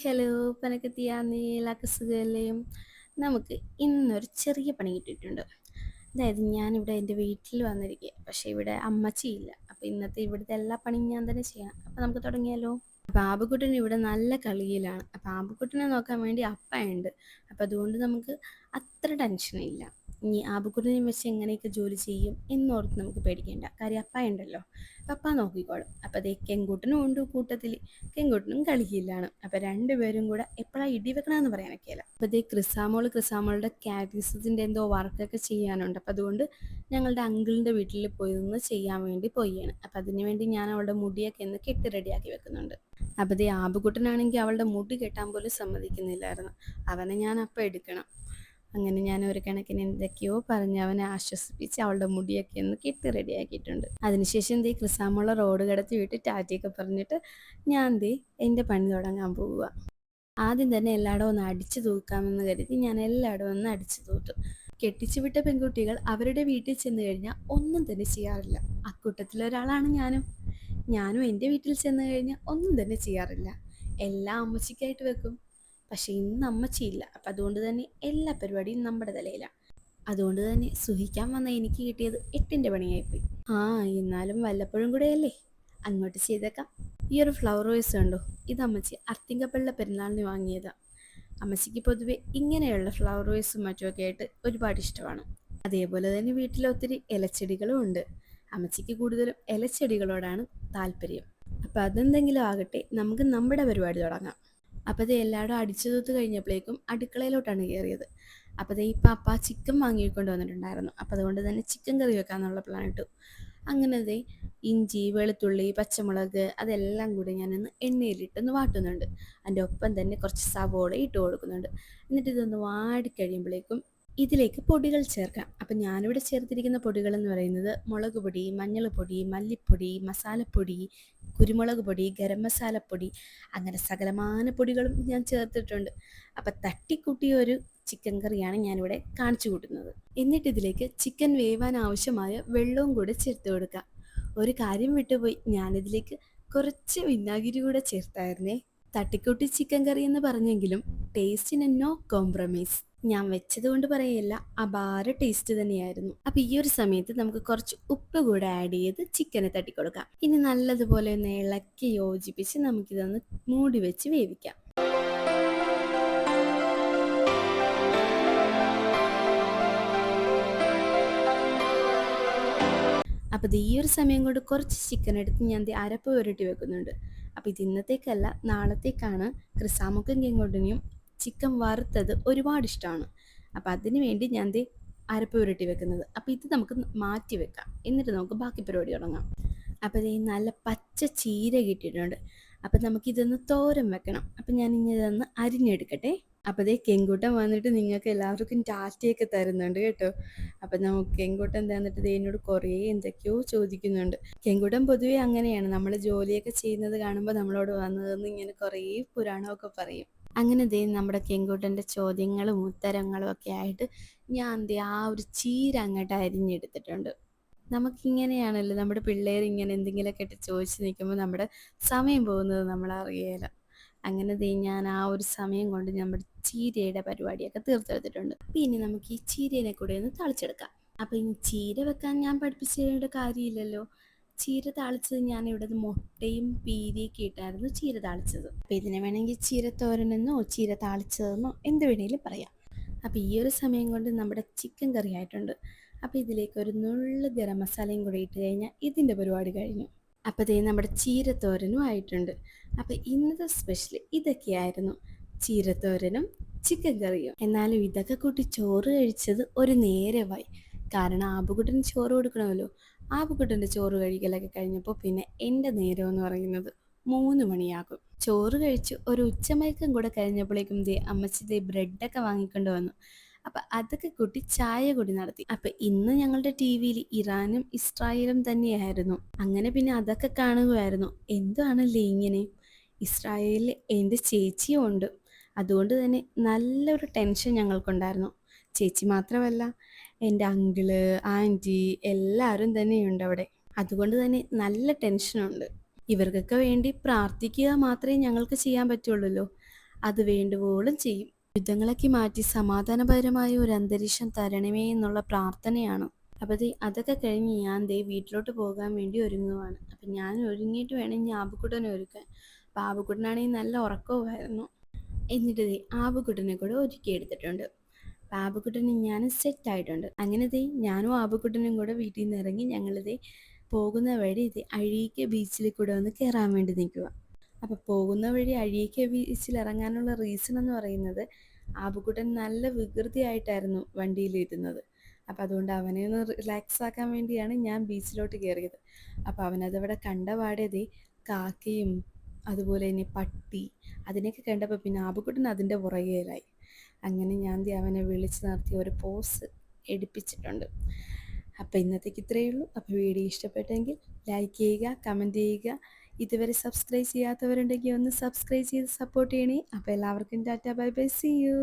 Hello, പനക്കത്തിയാന്നേ എല്ലാവർക്കും സുഖമല്ലേ? നമുക്ക് ഇന്നൊരു ചെറിയ പണി കിട്ടിയിട്ടുണ്ട്. അതായത് ഞാനിവിടെ എൻ്റെ വീട്ടിൽ വന്നിരിക്കുക, പക്ഷേ ഇവിടെ അമ്മച്ചിയില്ല. അപ്പോൾ ഇന്നത്തെ ഇവിടുത്തെ എല്ലാ പണിയും ഞാൻ തന്നെ ചെയ്യണം. അപ്പോൾ നമുക്ക് തുടങ്ങിയാലോ? അപ്പോൾ ആബുക്കുട്ടൻ ഇവിടെ നല്ല കളിയിലാണ്. അപ്പോൾ ആബുക്കുട്ടനെ നോക്കാൻ വേണ്ടി അപ്പയുണ്ട്. അപ്പോൾ അതുകൊണ്ട് നമുക്ക് അത്ര ടെൻഷനില്ല. ഇനി ആബുക്കുട്ടനെ വെച്ച് എങ്ങനെയൊക്കെ ജോലി ചെയ്യും എന്നോർത്ത് നമുക്ക് പേടിക്കേണ്ട. കാര്യം അപ്പയുണ്ടല്ലോ, പപ്പ നോക്കിക്കോളും. അപ്പോൾ അതേ കെങ്കൂട്ടനും ഉണ്ട് കൂട്ടത്തിൽ. കെങ്കൂട്ടനും കളിക്കില്ലാണ്. അപ്പോൾ രണ്ടുപേരും കൂടെ എപ്പോഴാണ് ഇടി വെക്കണമെന്ന് പറയാൻ പറ്റില്ല. അപ്പോൾ അതേ ക്രിസാമോളുടെ കാറ്റീസത്തിൻ്റെ എന്തോ വർക്കൊക്കെ ചെയ്യാനുണ്ട്. അപ്പോൾ അതുകൊണ്ട് ഞങ്ങളുടെ അങ്കിളിൻ്റെ വീട്ടിൽ പോയി നിന്ന് ചെയ്യാൻ വേണ്ടി പോയാണ്. അപ്പോൾ അതിന് വേണ്ടി ഞാൻ അവളുടെ മുടിയൊക്കെ ഒന്ന് കെട്ടി റെഡിയാക്കി വെക്കുന്നുണ്ട്. അപ്പോൾ ദേ ആബുക്കുട്ടനാണെങ്കിൽ അവളുടെ മുടി കെട്ടാൻ പോലും സമ്മതിക്കുന്നില്ലായിരുന്നു. അവനെ ഞാൻ അപ്പം എടുക്കണം. അങ്ങനെ ഞാൻ ഒരു കണക്കിന് എന്തൊക്കെയോ പറഞ്ഞ് അവനെ ആശ്വസിപ്പിച്ച് അവളുടെ മുടിയൊക്കെ ഒന്ന് കെട്ടി റെഡിയാക്കിയിട്ടുണ്ട്. അതിനുശേഷം ദേ ക്രിസാമുള്ള റോഡ് കടത്തി വിട്ട് ടാറ്റയൊക്കെ പറഞ്ഞിട്ട് ഞാൻ ദേ എൻ്റെ പണി തുടങ്ങാൻ പോവുക. ആദ്യം തന്നെ എല്ലായിടവും ഒന്ന് അടിച്ചു തൂക്കാമെന്ന് കരുതി ഞാൻ എല്ലായിടവും ഒന്ന് അടിച്ചു തൂത്തു. കെട്ടിച്ചു വിട്ട പെൺകുട്ടികൾ അവരുടെ വീട്ടിൽ ചെന്ന് കഴിഞ്ഞാൽ ഒന്നും തന്നെ ചെയ്യാറില്ല. അക്കൂട്ടത്തിലൊരാളാണ് ഞാനും എൻ്റെ വീട്ടിൽ ചെന്ന് കഴിഞ്ഞാൽ ഒന്നും തന്നെ ചെയ്യാറില്ല. എല്ലാം അമ്മച്ചിക്കായിട്ട് വെക്കും. പക്ഷെ ഇന്ന് അമ്മച്ചിയില്ല. അപ്പം അതുകൊണ്ട് തന്നെ എല്ലാ പരിപാടിയും നമ്മുടെ തലയിലാണ്. അതുകൊണ്ട് തന്നെ സുഹിക്കാൻ വന്ന എനിക്ക് കിട്ടിയത് 8ൻ്റെ പണിയായിപ്പോയി. എന്നാലും വല്ലപ്പോഴും കൂടെയല്ലേ, അങ്ങോട്ട് ചെയ്തേക്കാം. ഈ ഒരു ഫ്ലവർ വേസ് കണ്ടോ, ഇത് അമ്മച്ചി അർത്തിങ്കപ്പള്ള പെരുന്നാളിന് വാങ്ങിയതാണ്. അമ്മച്ചിക്ക് പൊതുവെ ഇങ്ങനെയുള്ള ഫ്ലവർ വേസും മറ്റുമൊക്കെ ആയിട്ട് ഒരുപാട് ഇഷ്ടമാണ്. അതേപോലെ തന്നെ വീട്ടിൽ ഒത്തിരി ഇലച്ചെടികളും ഉണ്ട്. അമ്മച്ചിക്ക് കൂടുതലും ഇലച്ചെടികളോടാണ് താല്പര്യം. അപ്പം അതെന്തെങ്കിലും ആകട്ടെ, നമുക്ക് നമ്മുടെ പരിപാടി തുടങ്ങാം. അപ്പോൾ അത് എല്ലായിടും അടിച്ചു തൂത്ത് കഴിഞ്ഞപ്പോഴേക്കും അടുക്കളയിലോട്ടാണ് കയറിയത്. അപ്പോൾ അത് ഇപ്പം അപ്പ ചിക്കൻ വാങ്ങിക്കൊണ്ട് വന്നിട്ടുണ്ടായിരുന്നു. അപ്പോൾ അതുകൊണ്ട് തന്നെ ചിക്കൻ കറി വെക്കാമെന്നുള്ള പ്ലാൻ ഇട്ടു. അങ്ങനെ അതേ ഇഞ്ചി, വെളുത്തുള്ളി, പച്ചമുളക് അതെല്ലാം കൂടി ഞാനൊന്ന് എണ്ണയിലിട്ടൊന്ന് വാട്ടുന്നുണ്ട്. അതിൻ്റെ ഒപ്പം തന്നെ കുറച്ച് സവോള ഇട്ട് കൊടുക്കുന്നുണ്ട്. എന്നിട്ട് ഇതൊന്ന് വാടിക്കഴിയുമ്പോഴേക്കും ഇതിലേക്ക് പൊടികൾ ചേർക്കാം. അപ്പം ഞാനിവിടെ ചേർത്തിരിക്കുന്ന പൊടികളെന്ന് പറയുന്നത് മുളക് പൊടി, മഞ്ഞൾപ്പൊടി, മല്ലിപ്പൊടി, മസാലപ്പൊടി, കുരുമുളക് പൊടി, ഗരം മസാലപ്പൊടി, അങ്ങനെ സകലമാന പൊടികളും ഞാൻ ചേർത്തിട്ടുണ്ട്. അപ്പം തട്ടിക്കൂട്ടിയ ഒരു ചിക്കൻ കറിയാണ് ഞാനിവിടെ കാണിച്ചു കൂട്ടുന്നത്. എന്നിട്ട് ഇതിലേക്ക് ചിക്കൻ വേവാൻ ആവശ്യമായ വെള്ളവും കൂടെ ചേർത്ത് കൊടുക്കാം. ഒരു കാര്യം വിട്ടുപോയി, ഞാനിതിലേക്ക് കുറച്ച് വിനാഗിരി കൂടെ ചേർത്തായിരുന്നേ. തട്ടിക്കൂട്ടി ചിക്കൻ കറി എന്ന് പറഞ്ഞെങ്കിലും ടേസ്റ്റിന് നോ കോംപ്രമൈസ്. ഞാൻ വെച്ചത് കൊണ്ട് പറയല്ല, അപാര ടേസ്റ്റ് തന്നെയായിരുന്നു. അപ്പം ഈ ഒരു സമയത്ത് നമുക്ക് കുറച്ച് ഉപ്പ് കൂടെ ആഡ് ചെയ്ത് ചിക്കനെ തട്ടിക്കൊടുക്കാം. ഇനി നല്ലതുപോലെ ഒന്ന് ഇളക്കി യോജിപ്പിച്ച് നമുക്കിതൊന്ന് മൂടി വെച്ച് വേവിക്കാം. അപ്പോൾ ഈ ഒരു സമയം കൊണ്ട് കുറച്ച് ചിക്കൻ എടുത്ത് ഞാൻ അരപ്പ് പുരട്ടി വെക്കുന്നുണ്ട്. അപ്പോൾ ഇത് ഇന്നത്തേക്കല്ല, നാളത്തേക്കാണ്. ക്രിസാമുക്കും കെങ്കോട്ടനെയും ചിക്കൻ വറുത്തത് ഒരുപാട് ഇഷ്ടമാണ്. അപ്പോൾ അതിന് വേണ്ടി ഞാൻ അരപ്പ് പുരട്ടി വെക്കുന്നത്. അപ്പോൾ ഇത് നമുക്ക് മാറ്റി വെക്കാം. എന്നിട്ട് നമുക്ക് ബാക്കി പരിപാടി തുടങ്ങാം. അപ്പോൾ നല്ല പച്ച ചീര കിട്ടിയിട്ടുണ്ട്. അപ്പം നമുക്കിതൊന്ന് തോരൻ വെക്കണം. അപ്പം ഞാൻ ഇനി ഇതൊന്ന് അരിഞ്ഞെടുക്കട്ടെ. അപ്പോൾ കെങ്കൂട്ടൻ വന്നിട്ട് നിങ്ങൾക്ക് എല്ലാവർക്കും ടാറ്റയൊക്കെ തരുന്നുണ്ട് കേട്ടോ. അപ്പം നമുക്ക് കെങ്കൂട്ടൻ തന്നിട്ട് എന്നോട് കുറേ എന്തൊക്കെയോ ചോദിക്കുന്നുണ്ട്. കെങ്കൂട്ടൻ പൊതുവേ അങ്ങനെയാണ്, നമ്മൾ ജോലിയൊക്കെ ചെയ്യുന്നത് കാണുമ്പോൾ നമ്മളോട് വന്നതെന്ന് ഇങ്ങനെ കുറേ പുരാണമൊക്കെ പറയും. അങ്ങനെ നമ്മുടെ കെങ്കൂട്ടൻ്റെ ചോദ്യങ്ങളും ഉത്തരങ്ങളും ഒക്കെ ആയിട്ട് ഞാൻ ആ ഒരു ചീര അങ്ങോട്ട് അരിഞ്ഞെടുത്തിട്ടുണ്ട്. നമുക്കിങ്ങനെയാണല്ലോ, നമ്മുടെ പിള്ളേർ ഇങ്ങനെ എന്തെങ്കിലുമൊക്കെ ഇട്ട് ചോദിച്ച് നിൽക്കുമ്പോൾ നമ്മുടെ സമയം പോകുന്നത് നമ്മളറിയേല. അങ്ങനെ ഞാൻ ആ ഒരു സമയം കൊണ്ട് നമ്മുടെ ചീരയുടെ പരിപാടിയൊക്കെ തീർത്തെടുത്തിട്ടുണ്ട്. ഇനി നമുക്ക് ഈ ചീരേനെ കൂടെ ഒന്ന് താളിച്ചെടുക്കാം. അപ്പോൾ ഇനി ചീര വെക്കാൻ ഞാൻ പഠിപ്പിച്ചേണ്ട കാര്യമില്ലല്ലോ. ചീര താളിച്ചത് ഞാൻ ഇവിടെ മുട്ടയും പീരിയൊക്കെ ഇട്ടായിരുന്നു ചീര താളിച്ചത്. അപ്പോൾ ഇതിനെ വേണമെങ്കിൽ ചീര തോരനെന്നോ ചീര താളിച്ചതെന്നോ എന്ത് വേണമെങ്കിലും പറയാം. അപ്പോൾ ഈ ഒരു സമയം കൊണ്ട് നമ്മുടെ ചിക്കൻ കറി ആയിട്ടുണ്ട്. അപ്പോൾ ഇതിലേക്ക് ഒരു നുള്ളു ഗരം മസാലയും കൂടി ഇട്ട് കഴിഞ്ഞാൽ ഇതിൻ്റെ പരിപാടി കഴിഞ്ഞു. അപ്പോൾ നമ്മുടെ ചീരത്തോരനും ആയിട്ടുണ്ട്. അപ്പോൾ ഇന്നത്തെ സ്പെഷ്യൽ ഇതൊക്കെയായിരുന്നു, ചീരത്തോരനും ചിക്കൻ കറിയും. എന്നാലും ഇതൊക്കെ കൂട്ടി ചോറ് കഴിച്ചത് ഒരു നേരമായി. കാരണം ആബുക്കുട്ടന് ചോറ് കൊടുക്കണമല്ലോ. ആബുക്കുട്ടൻ്റെ ചോറ് കഴിക്കലൊക്കെ കഴിഞ്ഞപ്പോൾ പിന്നെ എൻ്റെ നേരം എന്ന് പറയുന്നത് 3 മണിയാകും. ചോറ് കഴിച്ച് ഒരു ഉച്ചമയക്കം കൂടെ കഴിഞ്ഞപ്പോഴേക്കും അമ്മച്ചി ബ്രെഡൊക്കെ വാങ്ങിക്കൊണ്ട് വന്നു. അപ്പം അതൊക്കെ കൂട്ടി ചായ കൂടി നടത്തി. അപ്പം ഇന്ന് ഞങ്ങളുടെ ടി വിയിൽ ഇറാനും ഇസ്രായേലും തന്നെയായിരുന്നു. അങ്ങനെ പിന്നെ അതൊക്കെ കാണുകയായിരുന്നു. എന്താണല്ലേ ഇങ്ങനെ, ഇസ്രായേലിൽ എൻ്റെ ചേച്ചിയും ഉണ്ട്. അതുകൊണ്ട് തന്നെ നല്ലൊരു ടെൻഷൻ ഞങ്ങൾക്കുണ്ടായിരുന്നു. ചേച്ചി മാത്രമല്ല, എൻ്റെ അങ്കിള്, ആൻറ്റി എല്ലാവരും തന്നെയുണ്ട് അവിടെ. അതുകൊണ്ട് തന്നെ നല്ല ടെൻഷനുണ്ട്. ഇവർക്കൊക്കെ വേണ്ടി പ്രാർത്ഥിക്കുക മാത്രമേ ഞങ്ങൾക്ക് ചെയ്യാൻ പറ്റുള്ളൂ. അത് വേണ്ടുവോളം ചെയ്യും. യുദ്ധങ്ങളൊക്കെ മാറ്റി സമാധാനപരമായ ഒരു അന്തരീക്ഷം തരണമേ എന്നുള്ള പ്രാർത്ഥനയാണ്. അപ്പോൾ അതൊക്കെ കഴിഞ്ഞ് ഞാൻ വീട്ടിലോട്ട് പോകാൻ വേണ്ടി ഒരുങ്ങുവാണ്. അപ്പം ഞാൻ ഒരുങ്ങിയിട്ട് വേണം ഇനി ആബുക്കുട്ടനെ ഒരുക്കാൻ. അപ്പോൾ ആബുക്കുട്ടനാണെങ്കിൽ നല്ല ഉറക്കവുമായിരുന്നു. എന്നിട്ട് ആബുക്കുട്ടനെ കൂടെ ഒരുക്കിയെടുത്തിട്ടുണ്ട്. അപ്പോൾ ആബുക്കുട്ടനും ഞാനും സെറ്റായിട്ടുണ്ട്. അങ്ങനെ ഞാനും ആബുക്കുട്ടനും കൂടെ വീട്ടിൽ നിന്ന് ഇറങ്ങി ഞങ്ങളിത് പോകുന്ന വഴി അഴീക്ക ബീച്ചിൽ കൂടെ ഒന്ന് കയറാൻ വേണ്ടി നിൽക്കുക. അപ്പോൾ പോകുന്ന വഴി അഴീക്ക ബീച്ചിൽ ഇറങ്ങാനുള്ള റീസൺ എന്ന് പറയുന്നത് ആബുക്കുട്ടൻ നല്ല വികൃതിയായിട്ടായിരുന്നു വണ്ടിയിലിരുന്നത്. അപ്പോൾ അതുകൊണ്ട് അവനെ ഒന്ന് റിലാക്സ് ആക്കാൻ വേണ്ടിയാണ് ഞാൻ ബീച്ചിലോട്ട് കയറിയത്. അപ്പോൾ അവനതവിടെ കണ്ട പാടെ കാക്കയും അതുപോലെ തന്നെ പട്ടി അതിനെയൊക്കെ കണ്ടപ്പോൾ പിന്നെ ആബുക്കുട്ടൻ അതിൻ്റെ പുറകേലായി. അങ്ങനെ ഞാൻ അവനെ വിളിച്ച് നിർത്തി ഒരു പോസ് എടുപ്പിച്ചിട്ടുണ്ട്. അപ്പോൾ ഇന്നത്തേക്ക് ഇത്രയേ ഉള്ളൂ. അപ്പോൾ വീഡിയോ ഇഷ്ടപ്പെട്ടെങ്കിൽ ലൈക്ക് ചെയ്യുക, കമൻറ്റ് ചെയ്യുക. ഇതുവരെ സബ്സ്ക്രൈബ് ചെയ്യാത്തവരുണ്ടെങ്കിൽ ഒന്ന് സബ്സ്ക്രൈബ് ചെയ്ത് സപ്പോർട്ട് ചെയ്യണേ. അപ്പോൾ എല്ലാവർക്കും tata, bye bye, see U.